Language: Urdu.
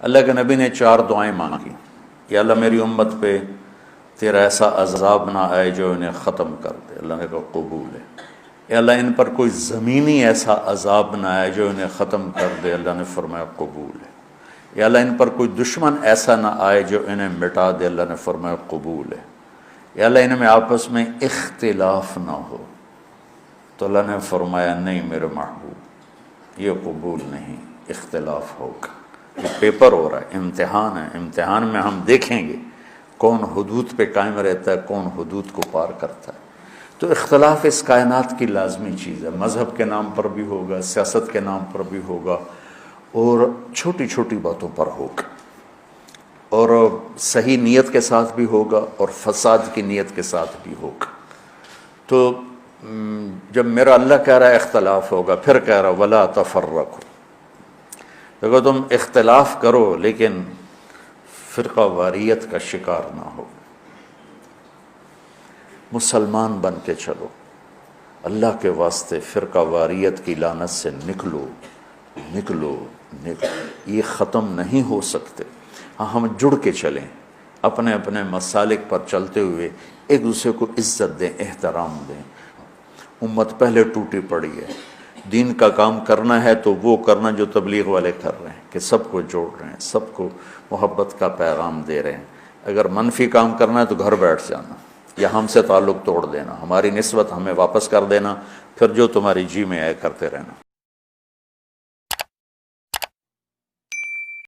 اللہ کے نبی نے 4 دعائیں مانگی، یا اللہ میری امت پہ تیرا ایسا عذاب نہ آئے جو انہیں ختم کر دے، اللہ نے کہا قبول ہے۔ یا اللہ ان پر کوئی زمینی ایسا عذاب نہ آئے جو انہیں ختم کر دے، اللہ نے فرمایا قبول ہے۔ یا اللہ ان پر کوئی دشمن ایسا نہ آئے جو انہیں مٹا دے، اللہ نے فرمایا قبول ہے۔ یا اللہ ان میں آپس میں اختلاف نہ ہو، تو اللہ نے فرمایا نہیں میرے محبوب، یہ قبول نہیں، اختلاف ہوگا۔ یہ پیپر ہو رہا ہے، امتحان ہے، امتحان میں ہم دیکھیں گے کون حدود پہ قائم رہتا ہے، کون حدود کو پار کرتا ہے۔ تو اختلاف اس کائنات کی لازمی چیز ہے، مذہب کے نام پر بھی ہوگا، سیاست کے نام پر بھی ہوگا، اور چھوٹی چھوٹی باتوں پر ہوگا، اور صحیح نیت کے ساتھ بھی ہوگا اور فساد کی نیت کے ساتھ بھی ہوگا۔ تو جب میرا اللہ کہہ رہا ہے اختلاف ہوگا، پھر کہہ رہا ولا تفرقوا، دیکھو تم اختلاف کرو لیکن فرقہ واریت کا شکار نہ ہو، مسلمان بن کے چلو، اللہ کے واسطے فرقہ واریت کی لعنت سے نکلو نکلو نکلو، یہ ختم نہیں ہو سکتے۔ ہاں ہم جڑ کے چلیں، اپنے اپنے مسالک پر چلتے ہوئے ایک دوسرے کو عزت دیں، احترام دیں۔ امت پہلے ٹوٹی پڑی ہے، دین کا کام کرنا ہے تو وہ کرنا جو تبلیغ والے کر رہے ہیں، کہ سب کو جوڑ رہے ہیں، سب کو محبت کا پیغام دے رہے ہیں۔ اگر منفی کام کرنا ہے تو گھر بیٹھ جانا، یا ہم سے تعلق توڑ دینا، ہماری نسبت ہمیں واپس کر دینا، پھر جو تمہاری جی میں آئے کرتے رہنا۔